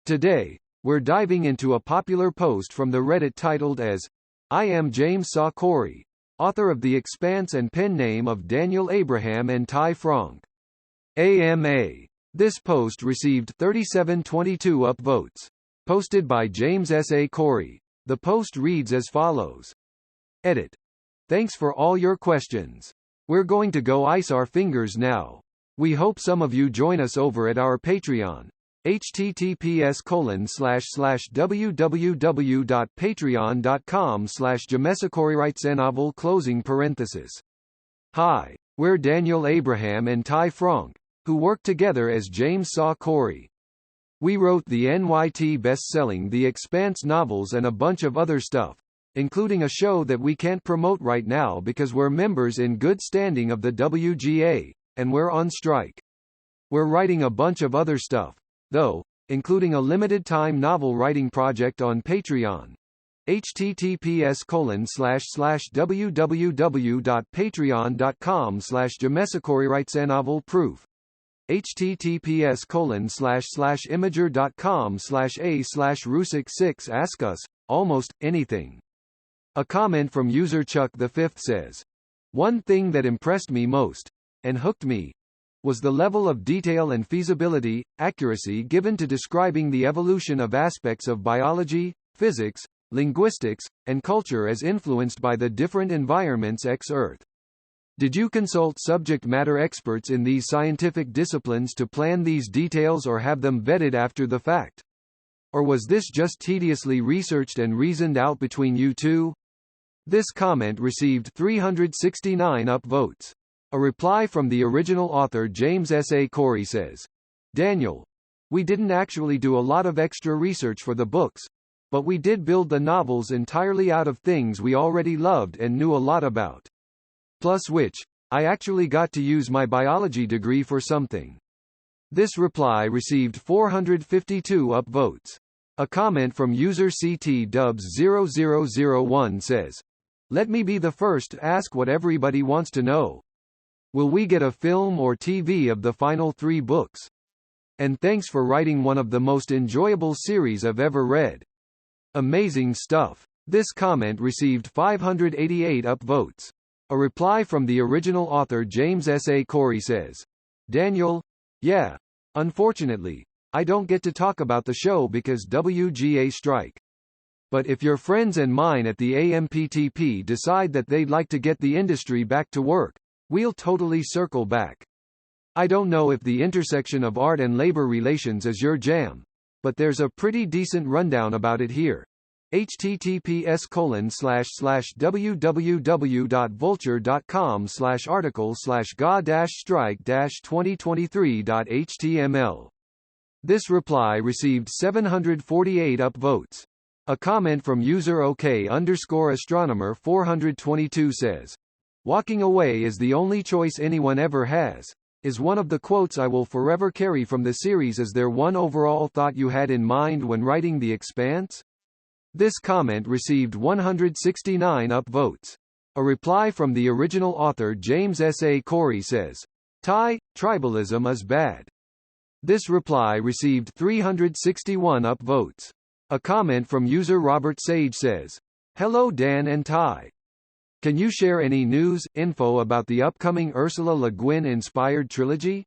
Today, we're diving into a popular post from the Reddit titled as, "I am James Saw Corey," author of The Expanse and pen name of Daniel Abraham and Franck. AMA. This post received 3722 upvotes. Posted by James S. Corey. The post reads as follows. Edit. Thanks for all your questions. We're going to go ice our fingers now. We hope some of you join us over at our Patreon. https://www.patreon.com/jamesacoryrightsennovel. Hi, we're Daniel Abraham and Franck, who work together as James Saw Corey. We wrote the NYT best-selling The Expanse novels and a bunch of other stuff, including a show that we can't promote right now because we're members in good standing of the WGA, and we're on strike. We're writing a bunch of other stuff, though, including a limited-time novel writing project on Patreon. https://www.patreon.com/jamesacoryrightsennovelproof. https://imager.com/a/rusik6 Ask us almost anything. A comment from user Chuck the Fifth says, "One thing that impressed me most, and hooked me, was the level of detail and feasibility, accuracy given to describing the evolution of aspects of biology, physics, linguistics, and culture as influenced by the different environments Earth. Did you consult subject matter experts in these scientific disciplines to plan these details or have them vetted after the fact? Or was this just tediously researched and reasoned out between you two?" This comment received 369 upvotes. A reply from the original author James S. Corey says, "Daniel, we didn't actually do a lot of extra research for the books, but we did build the novels entirely out of things we already loved and knew a lot about. Plus which, I actually got to use my biology degree for something." This reply received 452 upvotes. A comment from user CTDubs0001 says, "Let me be the first to ask what everybody wants to know. Will we get a film or TV of the final 3 books? And thanks for writing one of the most enjoyable series I've ever read. Amazing stuff." This comment received 588 upvotes. A reply from the original author James S. Corey says, "Daniel, yeah. Unfortunately, I don't get to talk about the show because WGA strike. But if your friends and mine at the AMPTP decide that they'd like to get the industry back to work, we'll totally circle back. I don't know if the intersection of art and labor relations is your jam, but there's a pretty decent rundown about it here. https://www.vulture.com/article/ga-strike-2023.html." This reply received 748 upvotes. A comment from user OK_astronomer 422 says, "Walking away is the only choice anyone ever has," is one of the quotes I will forever carry from the series. Is there one overall thought you had in mind when writing The Expanse? This comment received 169 upvotes. A reply from the original author James S. Corey says, "Tribalism is bad." This reply received 361 upvotes. A comment from user Robert Sage says, "Hello Dan and Ty. Can you share any info about the upcoming Ursula Le Guin-inspired trilogy?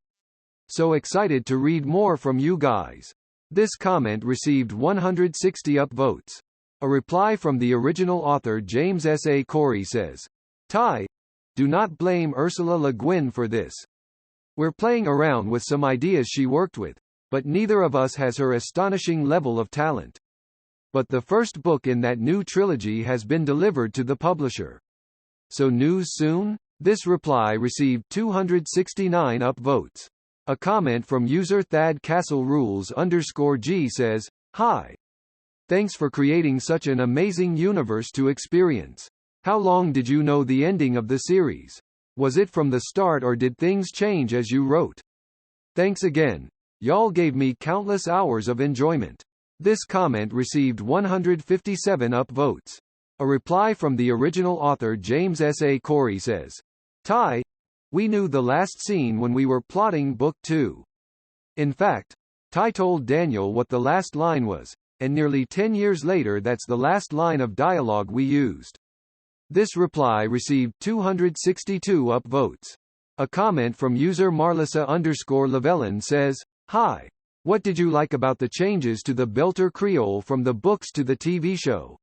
So excited to read more from you guys." This comment received 160 upvotes. A reply from the original author James S. Corey says, "Ty, do not blame Ursula Le Guin for this. We're playing around with some ideas she worked with, but neither of us has her astonishing level of talent. But the first book in that new trilogy has been delivered to the publisher. So news soon?" This reply received 269 upvotes. A comment from user Thad Castle Rules_G says, "Hi. Thanks for creating such an amazing universe to experience. How long did you know the ending of the series? Was it from the start or did things change as you wrote? Thanks again. Y'all gave me countless hours of enjoyment." This comment received 157 upvotes. A reply from the original author James S. Corey says, "Ty, we knew the last scene when we were plotting book 2. In fact, Ty told Daniel what the last line was, and nearly 10 years later that's the last line of dialogue we used. This reply received 262 upvotes. A comment from user Marlissa_Llewellyn says, "Hi. What did you like about the changes to the Belter Creole from the books to the TV show?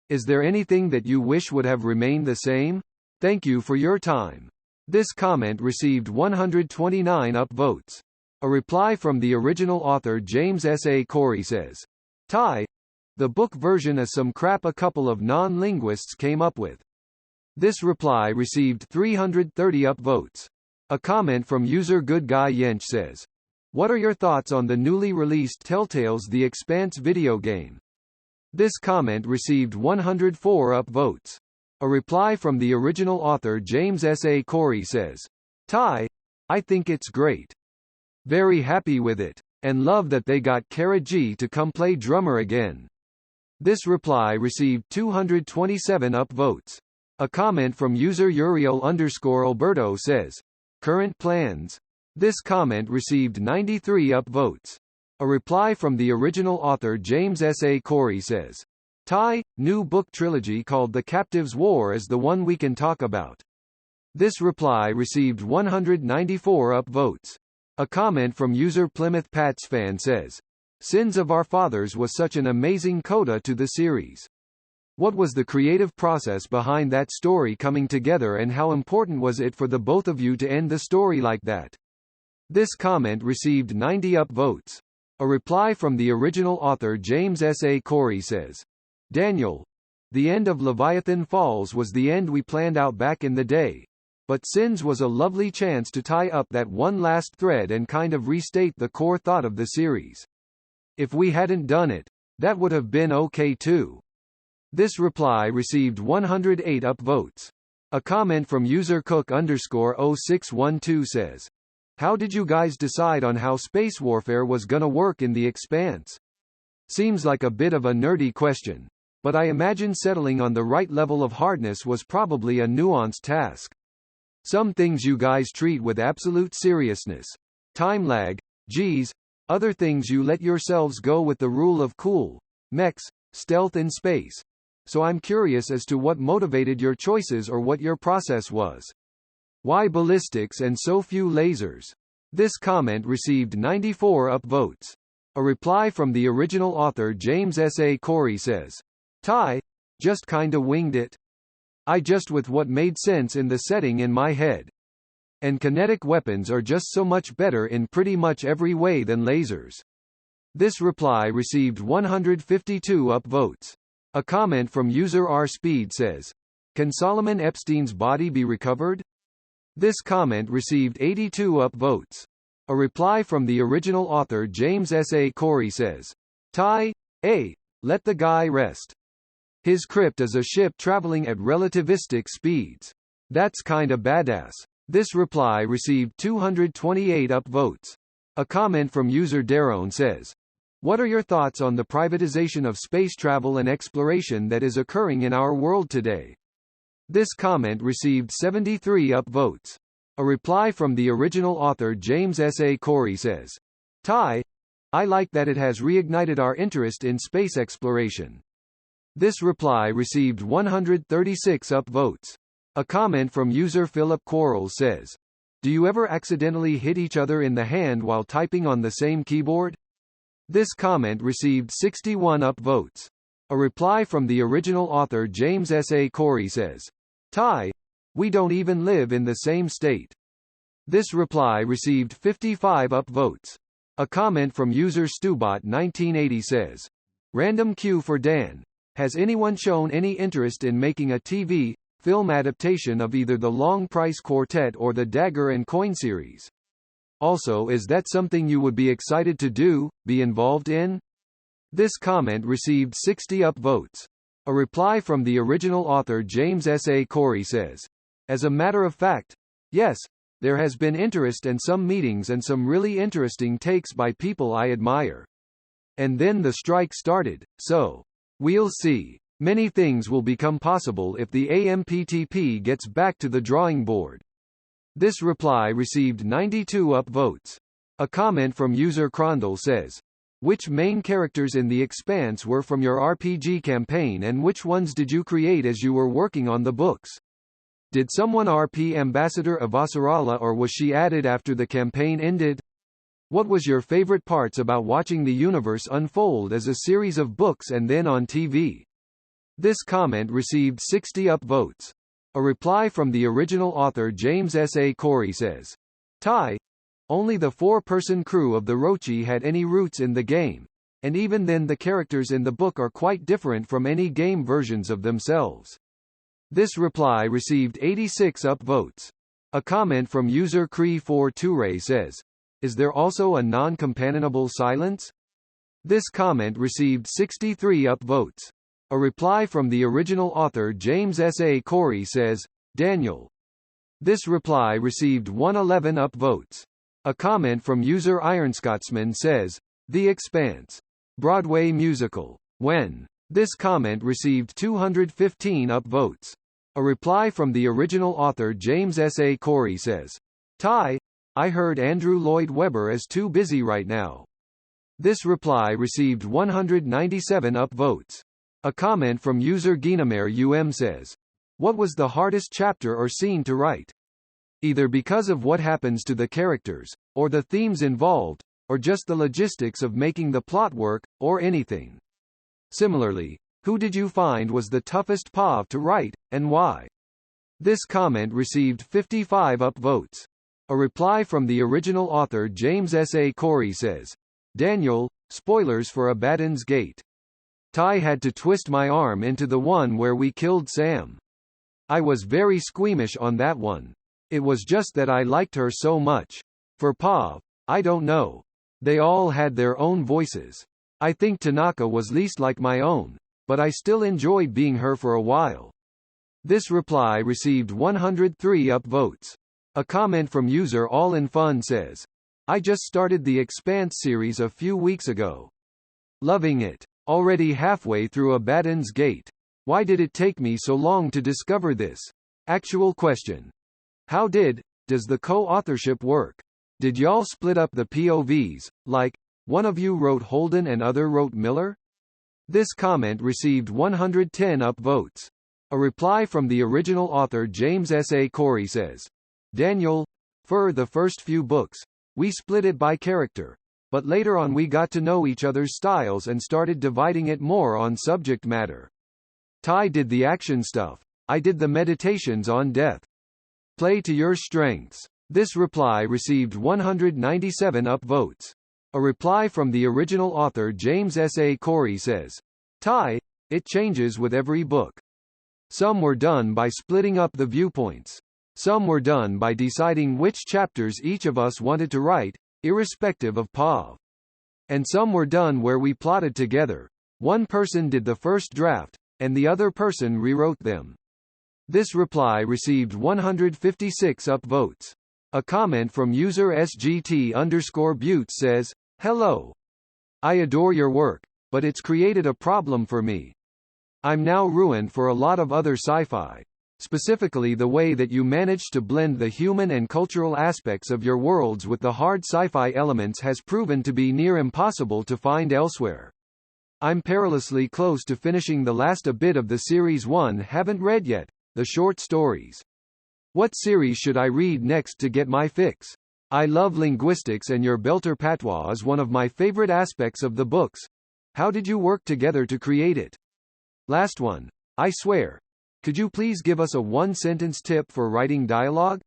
Is there anything that you wish would have remained the same? Thank you for your time." This comment received 129 upvotes. A reply from the original author James S. A. Corey says, "Ty, the book version is some crap a couple of non-linguists came up with." This reply received 330 upvotes. A comment from user Good Guy Yench says, "What are your thoughts on the newly released Telltale's The Expanse video game?" This comment received 104 upvotes. A reply from the original author James S. A. Corey says, "Ty, I think it's great. Very happy with it. And love that they got Kara G to come play drummer again." This reply received 227 upvotes. A comment from user Uriel_Alberto says, "Current plans." This comment received 93 upvotes. A reply from the original author James S. A. Corey says, "Ty, new book trilogy called The Captives' War is the one we can talk about." This reply received 194 upvotes. A comment from user Plymouth Pats fan says, "Sins of Our Fathers was such an amazing coda to the series. What was the creative process behind that story coming together and how important was it for the both of you to end the story like that?" This comment received 90 upvotes. A reply from the original author James S. A. Corey says, "Daniel, the end of Leviathan Falls was the end we planned out back in the day. But Sins was a lovely chance to tie up that one last thread and kind of restate the core thought of the series. If we hadn't done it, that would have been okay too." This reply received 108 upvotes. A comment from user Cook_0612 says, "How did you guys decide on how space warfare was gonna work in The Expanse? Seems like a bit of a nerdy question, but I imagine settling on the right level of hardness was probably a nuanced task. Some things you guys treat with absolute seriousness. Time lag, geez. Other things you let yourselves go with the rule of cool, mechs, stealth and space. So I'm curious as to what motivated your choices or what your process was. Why ballistics and so few lasers?" This comment received 94 upvotes. A reply from the original author James S. A. Corey says, "Ty, just kinda winged it. I just with what made sense in the setting in my head. And kinetic weapons are just so much better in pretty much every way than lasers." This reply received 152 upvotes. A comment from user R-Speed says, "Can Solomon Epstein's body be recovered?" This comment received 82 upvotes. A reply from the original author James S. A. Corey says, "Ty, let the guy rest. His crypt is a ship traveling at relativistic speeds. That's kinda badass." This reply received 228 upvotes. A comment from user Darone says, "What are your thoughts on the privatization of space travel and exploration that is occurring in our world today?" This comment received 73 upvotes. A reply from the original author James S. A. Corey says, "Ty, I like that it has reignited our interest in space exploration." This reply received 136 upvotes. A comment from user Philip Quarles says, "Do you ever accidentally hit each other in the hand while typing on the same keyboard?" This comment received 61 upvotes. A reply from the original author James S. A. Corey says, "Ty, we don't even live in the same state." This reply received 55 upvotes. A comment from user Stubot1980 says, "Random Q for Dan. Has anyone shown any interest in making a TV, film adaptation of either the Long Price Quartet or the Dagger and Coin series? Also, is that something you would be excited to do, be involved in?" This comment received 60 upvotes. A reply from the original author James S. A. Corey says, "As a matter of fact, yes, there has been interest and some meetings and some really interesting takes by people I admire. And then the strike started, so we'll see. Many things will become possible if the AMPTP gets back to the drawing board." This reply received 92 upvotes. A comment from user Crondle says, which main characters in The Expanse were from your RPG campaign and which ones did you create as you were working on the books? Did someone RP Ambassador Avasarala or was she added after the campaign ended? What was your favorite parts about watching the universe unfold as a series of books and then on TV? This comment received 60 upvotes. A reply from the original author James S. A. Corey says, Ty, only the 4-person crew of the Rochi had any roots in the game, and even then the characters in the book are quite different from any game versions of themselves. This reply received 86 upvotes. A comment from user Cree4Ture says, is there also a non-companionable silence? This comment received 63 upvotes. A reply from the original author James S. A. Corey says, Daniel. This reply received 111 upvotes. A comment from user IronScotsman says, The Expanse. Broadway musical. When? This comment received 215 upvotes. A reply from the original author James S. A. Corey says, Ty, I heard Andrew Lloyd Webber is too busy right now. This reply received 197 upvotes. A comment from user Ginamer says, what was the hardest chapter or scene to write? Either because of what happens to the characters, or the themes involved, or just the logistics of making the plot work, or anything. Similarly, who did you find was the toughest POV to write, and why? This comment received 55 upvotes. A reply from the original author James S. A. Corey says, Daniel, spoilers for Abaddon's Gate. Ty had to twist my arm into the one where we killed Sam. I was very squeamish on that one. It was just that I liked her so much. For POV, I don't know. They all had their own voices. I think Tanaka was least like my own, but I still enjoyed being her for a while. This reply received 103 upvotes. A comment from user All in Fun says, I just started the Expanse series a few weeks ago. Loving it. Already halfway through Abaddon's Gate. Why did it take me so long to discover this? Actual question. How does the co-authorship work? Did y'all split up the POVs, like, one of you wrote Holden and other wrote Miller? This comment received 110 upvotes. A reply from the original author James S. A. Corey says, Daniel, for the first few books, we split it by character. But later on we got to know each other's styles and started dividing it more on subject matter. Ty did the action stuff. I did the meditations on death. Play to your strengths. This reply received 197 upvotes. A reply from the original author James S. A. Corey says, Ty, it changes with every book. Some were done by splitting up the viewpoints. Some were done by deciding which chapters each of us wanted to write, irrespective of POV. And some were done where we plotted together. One person did the first draft, and the other person rewrote them. This reply received 156 upvotes. A comment from user SGT_Butte says, Hello. I adore your work, but it's created a problem for me. I'm now ruined for a lot of other sci-fi. Specifically the way that you managed to blend the human and cultural aspects of your worlds with the hard sci-fi elements has proven to be near impossible to find elsewhere. I'm perilously close to finishing the last a bit of the series 1 haven't read yet, the short stories. What series should I read next to get my fix? I love linguistics and your Belter patois is one of my favorite aspects of the books. How did you work together to create it? Last one. I swear. Could you please give us a one-sentence tip for writing dialogue?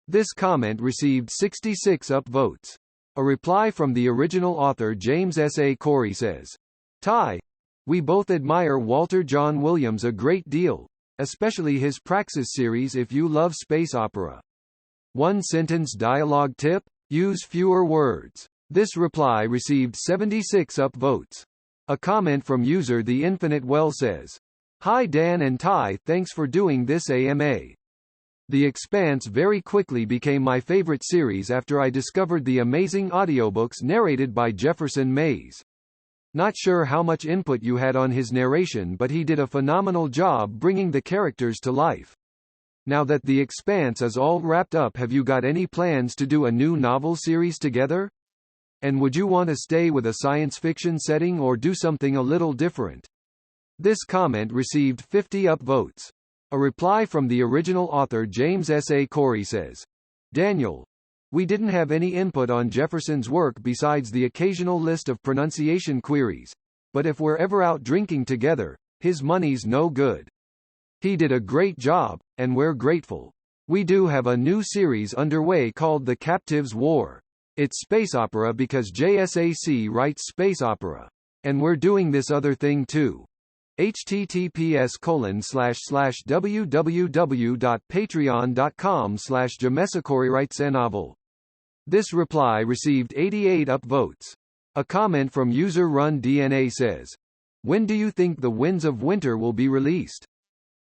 This comment received 66 upvotes. A reply from the original author James S. A. Corey says, Ty, we both admire Walter John Williams a great deal, especially his Praxis series if you love space opera. One-sentence dialogue tip? Use fewer words. This reply received 76 upvotes. A comment from user The Infinite Well says, Hi Dan and Ty, thanks for doing this AMA. The Expanse very quickly became my favorite series after I discovered the amazing audiobooks narrated by Jefferson Mays. Not sure how much input you had on his narration, but he did a phenomenal job bringing the characters to life. Now that The Expanse is all wrapped up, have you got any plans to do a new novel series together? And would you want to stay with a science fiction setting or do something a little different? This comment received 50 upvotes. A reply from the original author James S. A. Corey says, Daniel, we didn't have any input on Jefferson's work besides the occasional list of pronunciation queries. But if we're ever out drinking together, his money's no good. He did a great job, and we're grateful. We do have a new series underway called The Captives' War. It's space opera because JSAC writes space opera. And we're doing this other thing too. https://www.patreon.com/jamesacori-writes-a-novel. This reply received 88 upvotes. A comment from user Run DNA says, when do you think The Winds of Winter will be released?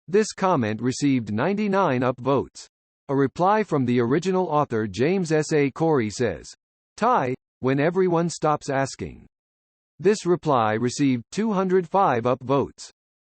This comment received 99 upvotes. A reply from the original author James S. A. Corey says, Ty, when everyone stops asking. This reply received 205 upvotes.